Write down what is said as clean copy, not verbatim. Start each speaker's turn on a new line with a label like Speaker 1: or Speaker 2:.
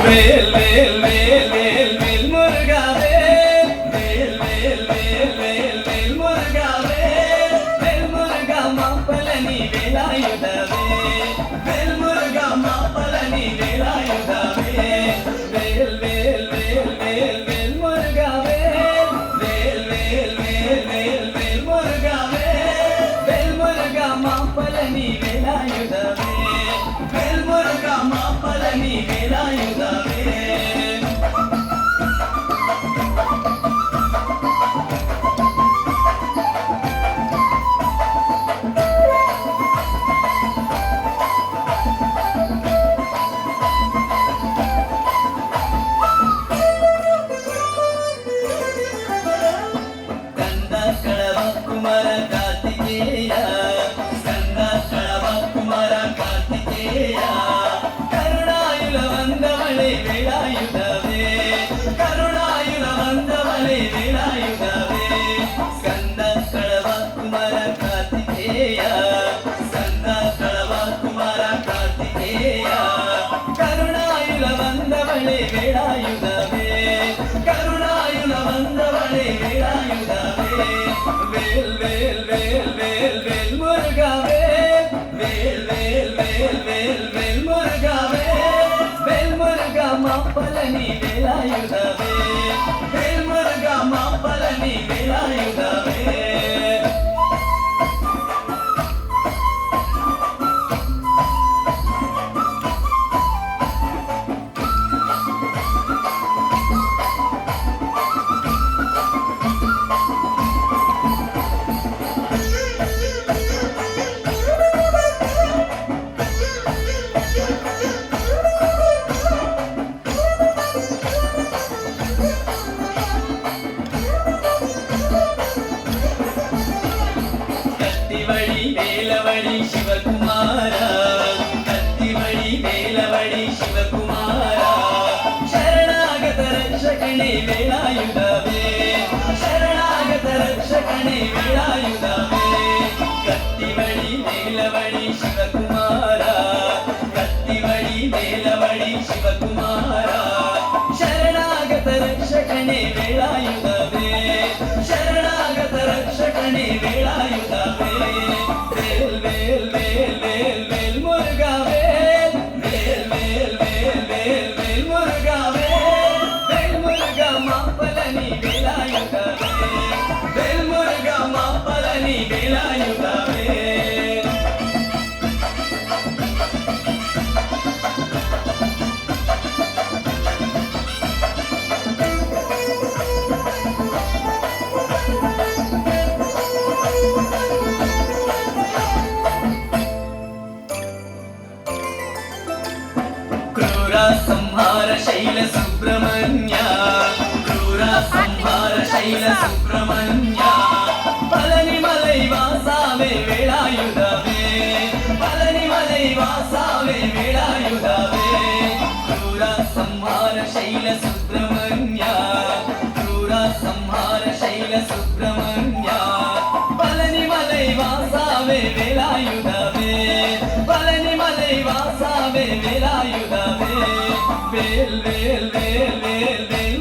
Speaker 1: வேல் வேல் வேல் வேல் வேல் முருகா வேல் வேல் வேல் வேல் வேல் வேல் முருகா வேல் வேல் முருகா மாப்பழனி வேலாயுதவே வேல் முருகா மாப்பழனி வேலாயுதவே வேல் வேல் வேல் வேல் வேல் முருகா வேல் வேல் வேல் வேல் வேல் வேல் முருகா வேல் வேல் முருகா மாப்பழனி வேலாயுதவே வேல் முருகா மாப்பழனி வேலாயுதவே ಕುಮಾರ ಕಾರ್ತಿಕೇಯ ಸ್ಕಂದ ಕಳವ ಕುಮಾರ ಕಾರ್ತಿಕೇಯ ಕರುಣಾಯುಲ ವಂದವಳೆ ವೇಲಾಯುಧವೇ ಕರುಣಾಯುಲ ವಂದವಳೆ ವೇಲಾಯುಧವೇ ಸ್ಕಂದ ಕಳವ ಕುಮಾರ ಕಾರ್ತಿಕೇಯ ಸ್ಕಂದ ಕಳವ ಕುಮಾರ ಕಾರ್ತಿಕೇಯ ಕರುಣಾಯುಲ ವಂದವಳೆ ವೇಲಾಯುಧವೇ ಕರುಣಾಯುಲ ವಂದವಳೆ ವೇಲಾಯುಧವೇ வேல் வேல் வேல் வேல் வேல் முருகா வேல் வேல் வேல் வேல் வேல் வேல் முருகா வேல் வேல் முருகா மாப்பழனி வேலாயுதவே வேல் முருகா மாப்பழனி வேலாயுதவே வேலவழி சிவகுமாரா கத்திவழி வேலவழி சிவகுமாரா ಶರಣಾಗತ ರಕ್ಷಕಣೆ ವೇಲಾಯುಧವೇ ಶರಣಾಗತ ರಕ್ಷಕಣೆ ವೇಲಾಯುಧವೇ ಕತ್ತಿವಳಿ ಮೇಲವಳಿ ಶಿವಕುಮಾರ ಕತ್ತಿವಳಿ ಮೇಲವಳಿ ಶಿವಕುಮಾರ ಶರಣಾಗತ ರಕ್ಷಕಣೆ ವೇಲಾಯುಧವೇ ಶರಣಾಗತ ರಕ್ಷಕಣೆ ವೇಲಾಯುಧವೇ வேல் வேல் வேல் வேல் வேல் முருகா வேல் வேல் வேல் வேல் வேல் வேல் முருகா வேல் வேல் முருகா மாப்பழனி வேலாயுதவே வேல் முருகா மாப்பழனி வேலாயுதவே ಸಂಹಾರ ಶೈಲ ಸುಬ್ರಹ್ಮಣ್ಯ ಕ್ರೂರ ಸಂಹಾರ ಶೈಲ ಸುಬ್ರಹ್ಮಣ್ಯ பழனி மலை வாசாவே வேலாயுதவே பழனி மலை வாசாவே வேலாயுதவே ಕ್ರೂರ ಸಂಹಾರ ಶೈಲ ಸುಬ್ರಹ್ಮಣ್ಯ ಕ್ರೂರ ಸಂಹಾರ ಶೈಲ ಸುಬ್ರಹ್ಮಣ್ಯ பழனி மலை வாசாவே வேலாயுதவே பழனி மலை வாசாவே வேலாயுதவே வேல் வேல் வேல் வேல் வேல்